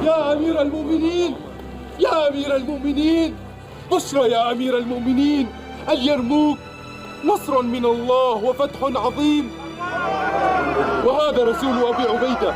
يا أمير المؤمنين يا أمير المؤمنين بشرى يا أمير المؤمنين اليرموك نصر من الله وفتح عظيم وهذا رسول أبي عبيدة.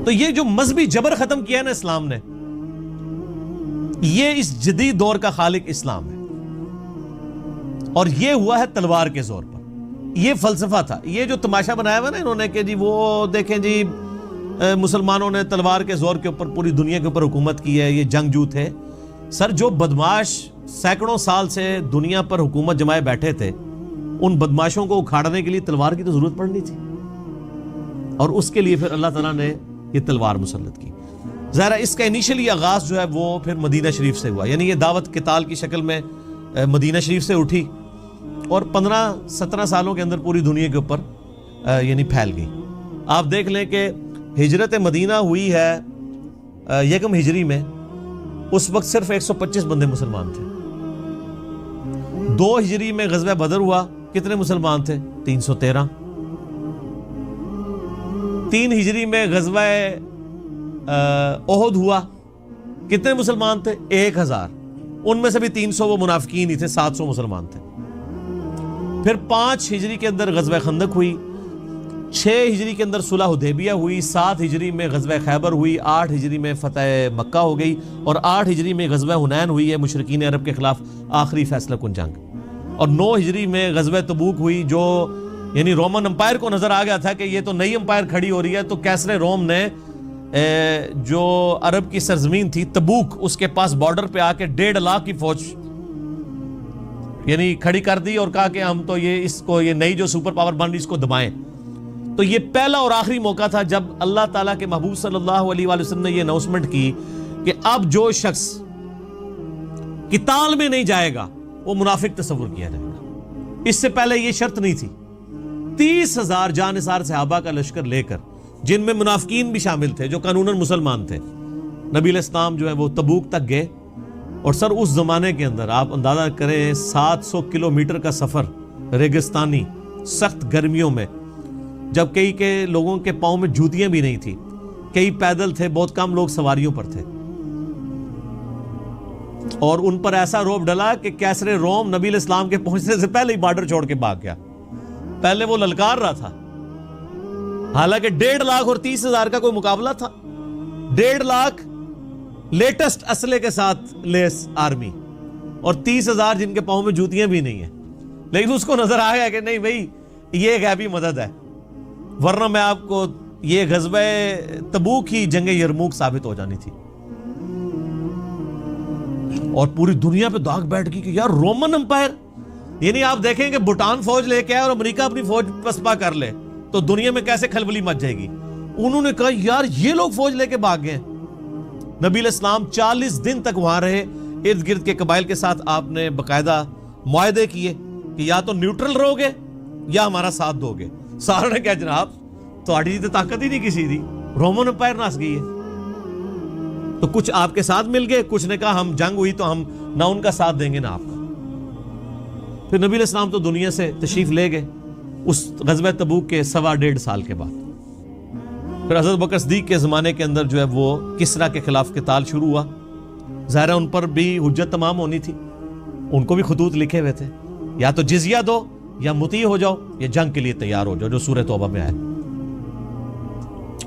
تو یہ جو مذہبی جبر ختم کیا ہے نا اسلام نے، یہ اس جدید دور کا خالق اسلام ہے، اور یہ ہوا ہے تلوار کے زور پر۔ یہ فلسفہ تھا، یہ جو تماشا بنایا ہوا نا انہوں نے کہ جی وہ دیکھیں جی مسلمانوں نے تلوار کے زور کے اوپر پوری دنیا کے اوپر حکومت کی ہے، یہ جنگجو تھے۔ سر جو بدماش سینکڑوں سال سے دنیا پر حکومت جمائے بیٹھے تھے، ان بدماشوں کو اکھاڑنے کے لیے تلوار کی تو ضرورت پڑنی تھی، اور اس کے لیے پھر اللہ تعالیٰ نے یہ تلوار مسلط کی۔ ظاہر اس کا انیشلی آغاز جو ہے وہ پھر مدینہ شریف سے ہوا، یعنی یہ دعوت قتال کی شکل میں مدینہ شریف سے اٹھی اور 15-17 سالوں کے اندر پوری دنیا کے اوپر یعنی پھیل گئی۔ آپ دیکھ لیں کہ ہجرت مدینہ ہوئی ہے یکم ہجری میں، اس وقت صرف 125 بندے مسلمان تھے۔ 2 ہجری میں غزوہ بدر ہوا، کتنے مسلمان تھے؟ 313۔ 3 ہجری میں غزوہ احد ہوا، کتنے مسلمان تھے؟ 1000۔ ان میں سے بھی 300 وہ منافقین ہی تھے، 700 مسلمان تھے۔ پھر 5 ہجری کے اندر غزوہ خندق ہوئی، 6 ہجری کے اندر صلح حدیبیہ ہوئی، 7 ہجری میں غزوہ خیبر ہوئی، 8 ہجری میں فتح مکہ ہو گئی، اور 8 ہجری میں غزوہ حنین ہوئی ہے، مشرکین عرب کے خلاف آخری فیصلہ کن جنگ، اور 9 ہجری میں غزوہ تبوک ہوئی، جو یعنی رومن امپائر کو نظر آ گیا تھا کہ یہ تو نئی امپائر کھڑی ہو رہی ہے، تو کیسر روم نے جو عرب کی سرزمین تھی تبوک، اس کے پاس بارڈر پہ آ کے 1.5 لاکھ کی فوج یعنی کھڑی کر دی اور کہا کہ ہم تو یہ نئی جو سپر پاور بن رہی اس کو دبائیں۔ تو یہ پہلا اور آخری موقع تھا جب اللہ تعالیٰ کے محبوب صلی اللہ علیہ وآلہ وسلم نے یہ اناؤنسمنٹ کی کہ اب جو شخص قتال میں نہیں جائے گا وہ منافق تصور کیا جائے گا۔ اس سے پہلے یہ شرط نہیں تھی۔ 30,000 جانثار صحابہ کا لشکر لے کر، جن میں منافقین بھی شامل تھے جو قانوناً مسلمان تھے، نبی علیہ السلام جو ہے وہ تبوک تک گئے۔ اور سر اس زمانے کے اندر آپ اندازہ کریں 700 کلومیٹر کا سفر ریگستانی سخت گرمیوں میں، جب کئی کے لوگوں کے پاؤں میں جوتیاں بھی نہیں تھی، کئی پیدل تھے، بہت کم لوگ سواریوں پر تھے، اور ان پر ایسا روب ڈلا کہ کیسر روم نبی علیہ السلام کے پہنچنے سے پہلے ہی بارڈر چھوڑ کے بھاگ گیا۔ پہلے وہ للکار رہا تھا، حالانکہ 1.5 لاکھ اور 30,000 کا کوئی مقابلہ تھا۔ 1.5 لاکھ لیٹسٹ اسلحے کے ساتھ لیس آرمی، اور 30,000 جن کے پاؤں میں جوتیاں بھی نہیں ہیں، لیکن اس کو نظر آ گیا کہ نہیں بھائی یہ غیبی مدد ہے، ورنہ میں آپ کو یہ غزوہ تبوک ہی جنگ یرموک ثابت ہو جانی تھی۔ اور پوری دنیا پہ داغ بیٹھ گئی کہ یار رومن امپائر، یعنی آپ دیکھیں کہ بھوٹان فوج لے کے آئے اور امریکہ اپنی فوج پسپا کر لے تو دنیا میں کیسے کھلبلی مچ جائے گی۔ انہوں نے کہا یار یہ لوگ فوج لے کے بھاگ گئے۔ نبی علیہ السلام 40 دن تک وہاں رہے، ارد گرد کے قبائل کے ساتھ آپ نے باقاعدہ معاہدے کیے کہ یا تو نیوٹرل رہو گے یا ہمارا ساتھ دو گے۔ ساروں نے کہا جناب تہاڈی تو طاقت ہی نہیں کسی دی، رومن امپائر نس گئی ہے۔ تو کچھ آپ کے ساتھ مل گئے، کچھ نے کہا ہم جنگ ہوئی تو ہم نہ ان کا ساتھ دیں گے نہ آپ کا۔ پھر نبی علیہ السلام تو دنیا سے تشریف لے گئے اس غزوہ تبوک کے 1.25 سال کے بعد۔ پھر حضرت بکر صدیق کے زمانے کے اندر جو ہے وہ کسریٰ کے خلاف قتال شروع ہوا۔ ظاہر ان پر بھی حجت تمام ہونی تھی، ان کو بھی خطوط لکھے ہوئے تھے، یا تو جزیہ دو یا مطیع ہو جاؤ یا جنگ کے لیے تیار ہو جاؤ، جو سورہ توبہ میں آئے۔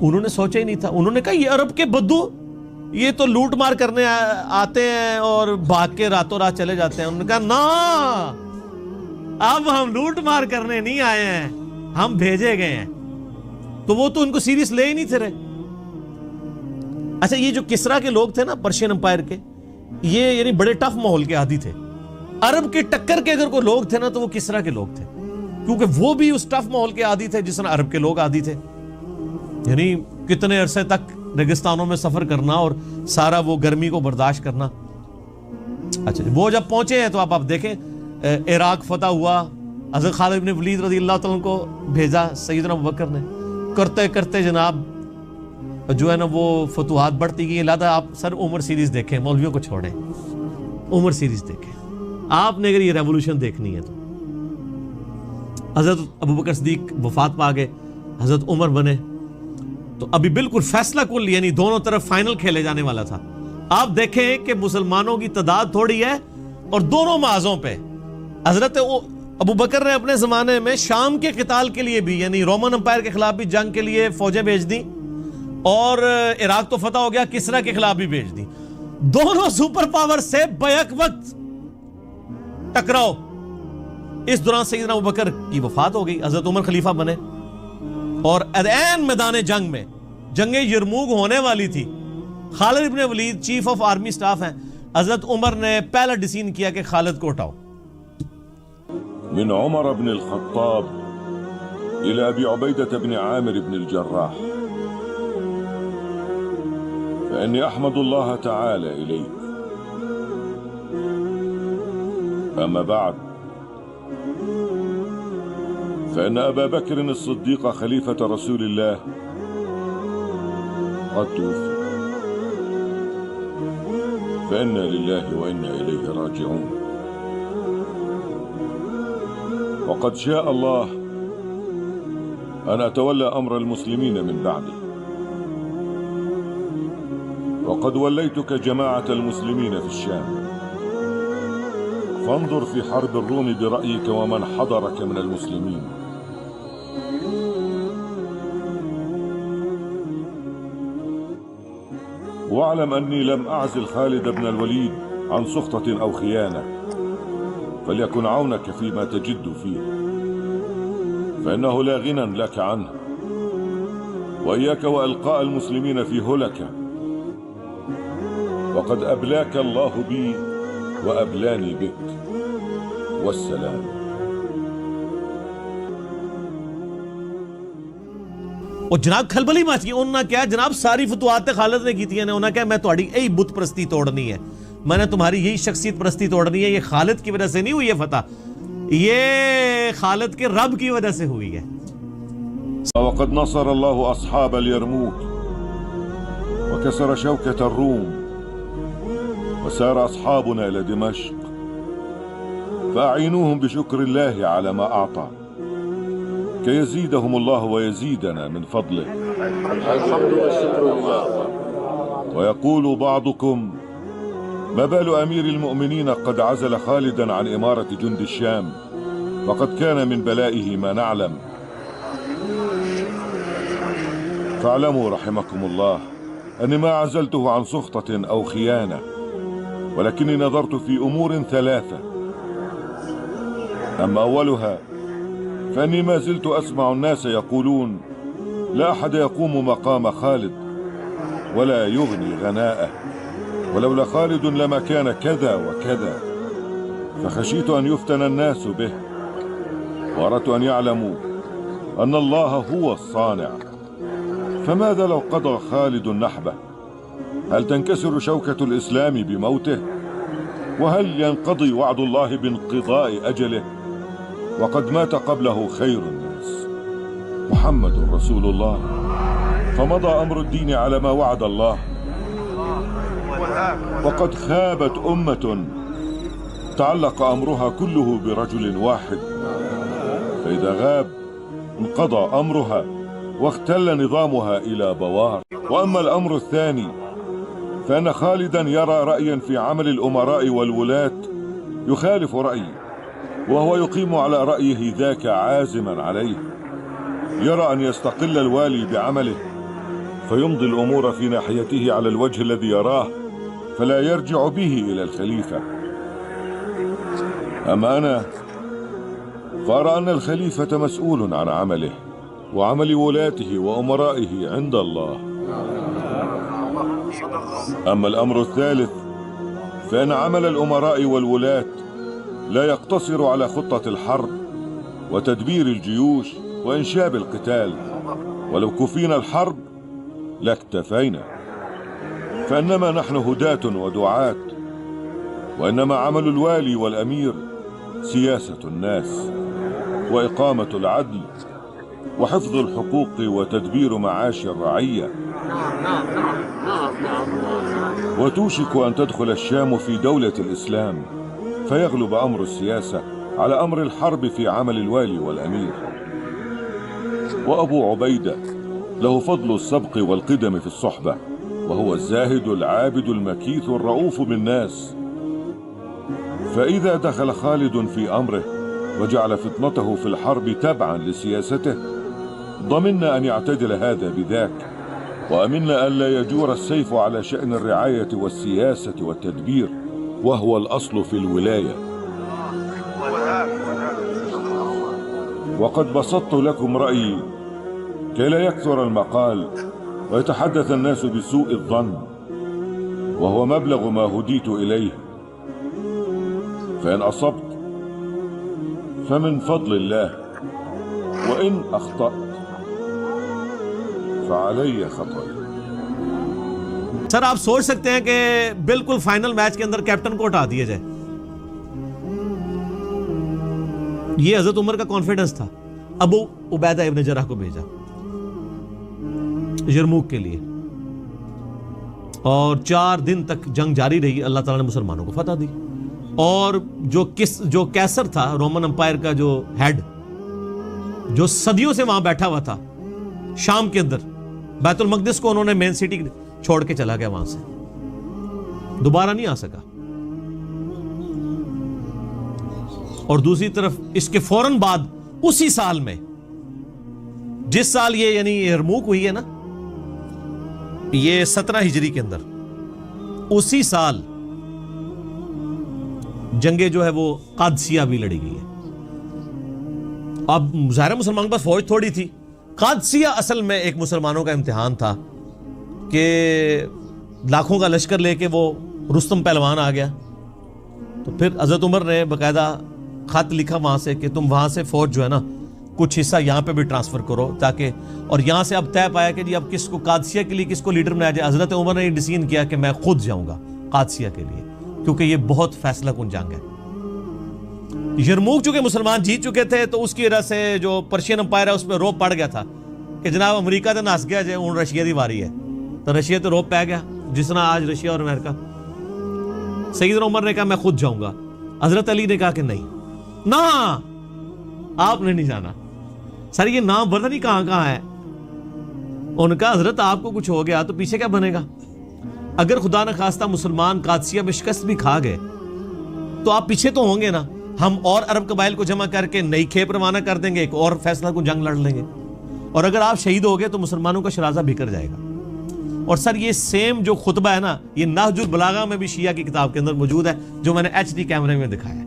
انہوں نے سوچا ہی نہیں تھا، انہوں نے کہا یہ عرب کے بدو یہ تو لوٹ مار کرنے آتے ہیں اور بھاگ کے راتوں رات چلے جاتے ہیں۔ انہوں نے کہا نا، اب ہم لوٹ مار کرنے نہیں آئے ہیں، ہم بھیجے گئے ہیں۔ تو وہ تو ان کو سیریس لے ہی نہیں تھے رہے۔ اچھا یہ جو کسریٰ کے لوگ تھے نا پرشین امپائر کے، یہ یعنی بڑے ٹف ماحول کے عادی تھے۔ عرب کے ٹکر کے اگر کوئی لوگ تھے نا تو وہ کسریٰ کے لوگ تھے، کیونکہ وہ بھی اس ٹف ماحول کے عادی تھے جس طرح عرب کے لوگ عادی تھے۔ یعنی کتنے عرصے تک ریگستانوں میں سفر کرنا اور سارا وہ گرمی کو برداشت کرنا۔ اچھا وہ جب پہنچے ہیں تو آپ دیکھیں عراق فتح ہوا، حضرت خالد بن ولید رضی اللہ تعالیٰ کو بھیجا سیدنا ابوبکر نے، کرتے کرتے جناب جو ہے نا وہ فتوحات بڑھتی گئی. لہٰذا آپ سر عمر سیریز دیکھیں، مولویوں کو چھوڑیں، عمر سیریز دیکھیں. آپ نے اگر یہ ریولوشن دیکھنی ہے تو حضرت ابوبکر صدیق وفات پا گئے، حضرت عمر بنے، تو ابھی بالکل فیصلہ کل یعنی دونوں طرف فائنل کھیلے جانے والا تھا. آپ دیکھیں کہ مسلمانوں کی تعداد تھوڑی ہے اور دونوں محاذوں پہ حضرت ابوبکر نے اپنے زمانے میں شام کے قتال کے لیے بھی یعنی رومن امپائر کے خلاف بھی جنگ کے لیے فوجیں بھیج دیں، اور عراق تو فتح ہو گیا، کسرا کے خلاف بھی بھیج دی. دونوں سپر پاور سے بیک وقت ٹکراؤ. اس دوران سیدنا ابوبکر کی وفات ہو گئی، حضرت عمر خلیفہ بنے، اور عین میدان جنگ میں جنگ یرموک ہونے والی تھی. خالد بن ولید چیف آف آرمی سٹاف ہیں، حضرت عمر نے پہلا ڈیسیژن کیا کہ خالد کو ہٹاؤ. من عمر بن الخطاب إلى أبي عبيدة بن عامر بن الجراح فإني أحمد الله تعالى إليك. أما بعد فإن أبا بكر الصديق خليفة رسول الله قد توفي، فإنا لله وإنا إليه راجعون. وقد شاء الله أن أتولى أمر المسلمين من بعده، وقد وليتك جماعة المسلمين في الشام، فانظر في حرب الروم برأيك ومن حضرك من المسلمين. واعلم أني لم أعزل خالد بن الوليد عن سخطة أو خيانة، فليكن عونك فيما تجد فيه، فإنه لا غنى لك عنه. وإياك وإلقاء المسلمين في هلكة، وقد أبلاك الله بي وأبلاني بك، والسلام. اور جناب کھلبلی مچ گئی. انہوں نے کیا جناب ساری فتوحات خالد نے کی تھی، انہوں نے کہا میں تہاڈی یہی بت پرستی توڑنی ہے، میں نے تمہاری یہی شخصیت پرستی توڑنی ہے. یہ خالد کی وجہ سے نہیں ہوئی ہے فتح، یہ خالد کے رب کی وجہ سے ہوئی ہے. وقد نصر الله أصحاب اليرموك وكسر شوكة الروم، وسار أصحابنا إلى دمشق، فأعينوهم بشكر الله على ما أعطى كي يزيدهم الله ويزيدنا من فضله. الحمد والشكر لله. ويقول بعضكم ما بال أمير المؤمنين قد عزل خالدا عن إمارة جند الشام، وقد كان من بلائه ما نعلم. فاعلموا رحمكم الله أني ما عزلته عن سخطة أو خيانة، ولكني نظرت في أمور ثلاثة. أما أولها فأني ما زلت أسمع الناس يقولون لا أحد يقوم مقام خالد ولا يغني غناءه، ولولا خالد لما كان كذا وكذا. فخشيت أن يفتن الناس به، وأردت أن يعلموا أن الله هو الصانع. فماذا لو قضى خالد نحبه؟ هل تنكسر شوكة الإسلام بموته؟ وهل ينقضي وعد الله بانقضاء أجله؟ وقد مات قبله خير الناس محمد رسول الله، فمضى أمر الدين على ما وعد الله. وقد خابت أمة تعلق أمرها كله برجل واحد، فإذا غاب انقضى أمرها واختل نظامها إلى بوار. وأما الأمر الثاني فإن خالدا يرى رأيا في عمل الأمراء والولاة يخالف رأيي، وهو يقيم على رأيه ذاك عازما عليه. يرى أن يستقل الوالي بعمله فيمضي الأمور في ناحيته على الوجه الذي يراه، فلا يرجع به إلى الخليفة. أما أنا فأرى أن الخليفة مسؤول عن عمله وعمل ولاته وأمرائه عند الله. أما الأمر الثالث فإن عمل الأمراء والولاة لا يقتصر على خطة الحرب وتدبير الجيوش وإنشاب القتال، ولو كفينا الحرب لاكتفينا، فإنما نحن هداة ودعاة وإنما عمل الوالي والأمير سياسة الناس وإقامة العدل وحفظ الحقوق وتدبير معاش الرعية. وتوشك أن تدخل الشام في دولة الإسلام فيغلب أمر السياسة على أمر الحرب في عمل الوالي والأمير. وأبو عبيدة له فضل السبق والقدم في الصحبة، وهو الزاهد العابد المكيث الرؤوف بالناس. فإذا دخل خالد في أمره وجعل فطنته في الحرب تبعا لسياسته ضمنا أن يعتدل هذا بذاك، وأمنا أن لا يجور السيف على شأن الرعاية والسياسة والتدبير، وهو الأصل في الولاية. وقد بسطت لكم رأيي كي لا يكثر المقال ويتحدث الناس بسوء الظن، وهو مبلغ ما هديت إليه. فإن أصبت فمن فضل الله، وإن أخطأت فعلي خطأي. سر آپ سوچ سکتے ہیں کہ بالکل فائنل میچ کے اندر کیپٹن کو ہٹا دیا جائے. یہ حضرت عمر کا کانفیڈنس تھا. ابو عبیدہ ابن جراح کو بھیجا یرموک کے لیے، اور 4 دن تک جنگ جاری رہی. اللہ تعالیٰ نے مسلمانوں کو فتح دی. اور جو کیسر تھا رومن امپائر کا جو ہیڈ، جو صدیوں سے وہاں بیٹھا ہوا تھا شام کے اندر، بیت المقدس کو انہوں نے مین سٹی چھوڑ کے چلا گیا، وہاں سے دوبارہ نہیں آ سکا. اور دوسری طرف اس کے فوراً بعد اسی سال میں، جس سال یہ یعنی یرموک ہوئی ہے نا، یہ 17 ہجری کے اندر، اسی سال جنگیں جو ہے وہ قادسیہ بھی لڑی گئی ہے. اب ظاہر مسلمانوں کے پاس فوج تھوڑی تھی. قادسیہ اصل میں ایک مسلمانوں کا امتحان تھا کہ لاکھوں کا لشکر لے کے وہ رستم پہلوان آ گیا. تو پھر حضرت عمر نے باقاعدہ خط لکھا وہاں سے کہ تم وہاں سے فوج جو ہے نا کچھ حصہ یہاں پہ بھی ٹرانسفر کرو، تاکہ، اور یہاں سے اب طے پایا کہ جی اب کس کو قادسیہ کے لیے کس کو لیڈر بنایا جائے. حضرت عمر نے یہ ڈیسیژن کیا کہ میں خود جاؤں گا قادسیہ کے لیے، کیونکہ یہ بہت فیصلہ کن جنگ ہے. یرموک چونکہ مسلمان جیت چکے تھے تو اس کی وجہ سے جو پرشین امپائر ہے اس پہ روپ پڑ گیا تھا کہ جناب امریکہ تے نس گیا جائے، ہوں رشیا دی واری ہے. تو رشیا تے روپ پہ گیا، جس طرح آج رشیا اور امریکہ. سیدنا عمر نے کہا میں خود جاؤں گا. حضرت علی نے کہا کہ نہیں، نہ آپ نے نہیں جانا. سر یہ نام پتہ نہیں کہاں کہاں ہے. ان کا حضرت آپ کو کچھ ہو گیا تو پیچھے کیا بنے گا؟ اگر خدا نہ خواستہ مسلمان قادسیہ میں شکست بھی کھا گئے تو آپ پیچھے تو ہوں گے نا. ہم اور عرب قبائل کو جمع کر کے نئی کھیپ روانہ کر دیں گے، ایک اور فیصلہ کو جنگ لڑ لیں گے. اور اگر آپ شہید ہو گئے تو مسلمانوں کا شرازہ بکھر جائے گا. اور سر یہ سیم جو خطبہ ہے نا، یہ نہج البلاغہ میں بھی شیعہ کی کتاب کے اندر موجود ہے، جو میں نے HD کیمرے میں دکھایا ہے.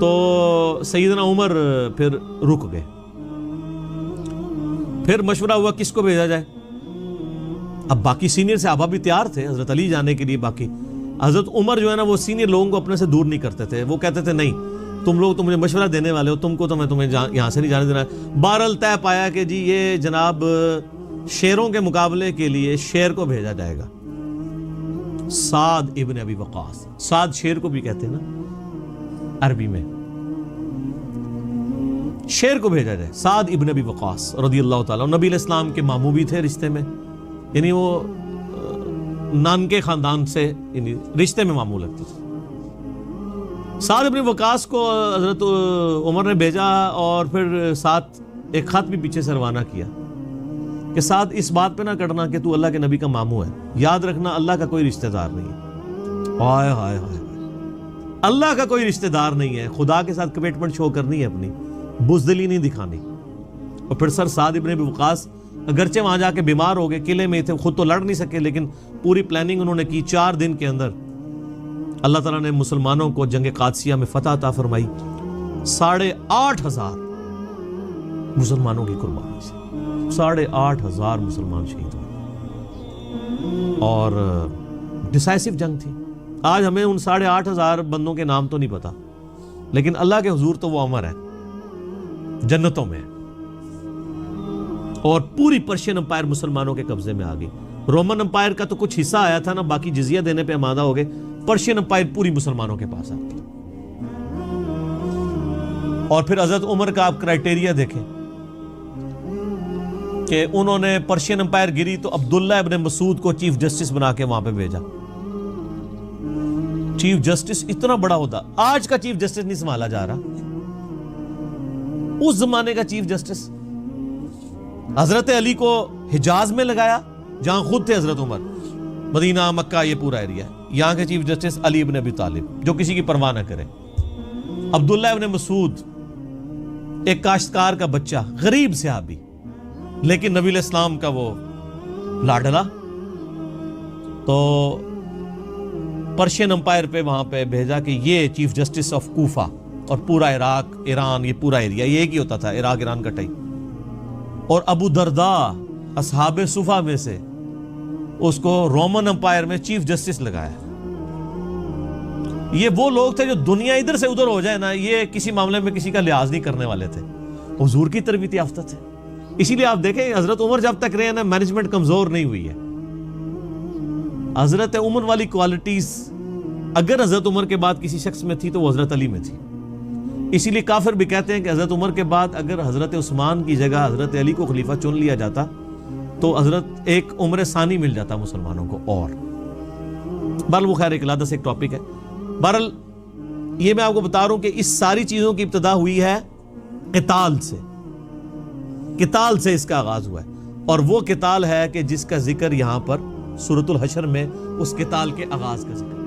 تو سیدنا عمر پھر رک گئے. پھر مشورہ ہوا کس کو بھیجا جائے. اب باقی سینئر صحابہ بھی تیار تھے حضرت علی جانے کے لیے. باقی حضرت عمر جو ہے نا وہ سینئر لوگوں کو اپنے سے دور نہیں کرتے تھے. وہ کہتے تھے نہیں، تم لوگ تو مجھے مشورہ دینے والے ہو، تم کو تو میں تمہیں یہاں سے نہیں جانے دینا. بہرحال طے پایا کہ جی یہ جناب شیروں کے مقابلے کے لیے شیر کو بھیجا جائے گا. سعد ابن ابی وقاص، سعد شیر کو بھی کہتے ہیں نا عربی میں. شیر کو بھیجا جائے. سعد ابن ابی وقاص رضی اللہ تعالیٰ، نبی علیہ السلام کے ماموں بھی تھے رشتے میں، یعنی وہ نانکے خاندان سے یعنی رشتے میں ماموں لگتے تھے. سعد ابن وقاص کو حضرت عمر نے بھیجا، اور پھر ساتھ ایک خط بھی پیچھے سے روانہ کیا کہ سعد اس بات پہ نہ کرنا کہ تو اللہ کے نبی کا ماموں ہے. یاد رکھنا اللہ کا کوئی رشتہ دار نہیں ہے. ہائے ہائے ہائے، اللہ کا کوئی رشتہ دار نہیں ہے. خدا کے ساتھ کمٹمنٹ شو کرنی ہے، اپنی بزدلی نہیں دکھانی. اور پھر سر سعد ابن ابی وقاص اگرچہ وہاں جا کے بیمار ہو گئے، قلعے میں تھے، خود تو لڑ نہیں سکے، لیکن پوری پلاننگ انہوں نے کی. 4 دن کے اندر اللہ تعالیٰ نے مسلمانوں کو جنگ قادسیہ میں فتح عطا فرمائی. 8,500 مسلمانوں کی قربانی سے 8,500 مسلمان شہید ہوئے، اور ڈیسائسو جنگ تھی. آج ہمیں ان 8,500 بندوں کے نام تو نہیں پتا، لیکن اللہ کے حضور تو وہ امر ہے، جنتوں میں. اور پوری پرشین امپائر مسلمانوں کے قبضے میں آ گئی. رومن امپائر کا تو کچھ حصہ آیا تھا نا, باقی جزیہ دینے پہ آمادہ ہو گئے. پرشین امپائر پوری مسلمانوں کے پاس آ گئی. اور پھر حضرت عمر کا آپ کرائٹیریا دیکھیں کہ انہوں نے پرشین امپائر گری تو عبداللہ ابن مسعود کو چیف جسٹس بنا کے وہاں پہ بھیجا. چیف جسٹس اتنا بڑا ہوتا, آج کا چیف جسٹس نہیں سنبھالا جا رہا, اس زمانے کا چیف جسٹس. حضرت علی کو حجاز میں لگایا جہاں خود تھے حضرت عمر, مدینہ مکہ یہ پورا ایریا, یہاں کے چیف جسٹس علی ابن ابی طالب جو کسی کی پرواہ نہ کرے. عبداللہ ابن مسعود ایک کاشتکار کا بچہ, غریب صحابی, لیکن نبی علیہ السلام کا وہ لاڈلا, تو پرشین امپائر پہ وہاں پہ بھیجا کہ یہ چیف جسٹس آف کوفہ, اور پورا عراق ایران یہ پورا ایریا یہ ایک ہی ہوتا تھا, عراق ایران کا ٹائی. اور ابو درداء اصحاب صفہ میں سے اس کو رومن امپائر میں چیف جسٹس لگایا. یہ وہ لوگ تھے جو دنیا ادھر سے ادھر ہو جائے نا, یہ کسی معاملے میں کسی کا لحاظ نہیں کرنے والے تھے, حضور کی تربیت یافتہ تھے. اسی لیے آپ دیکھیں حضرت عمر جب تک رہے نا مینجمنٹ کمزور نہیں ہوئی ہے. حضرت عمر والی کوالٹیز اگر حضرت عمر کے بعد کسی شخص میں تھی تو وہ حضرت علی میں تھی. اسی لیے کافر بھی کہتے ہیں کہ حضرت عمر کے بعد اگر حضرت عثمان کی جگہ حضرت علی کو خلیفہ چن لیا جاتا تو حضرت ایک عمر ثانی مل جاتا مسلمانوں کو. اور بہرحال وہ خیر ایک علیحدہ سے ایک ٹاپک ہے. بہرحال یہ میں آپ کو بتا رہا ہوں کہ اس ساری چیزوں کی ابتدا ہوئی ہے قتال سے. قتال سے اس کا آغاز ہوا ہے, اور وہ قتال ہے کہ جس کا ذکر یہاں پر سورۃ الحشر میں اس قتال کے آغاز کا ذکر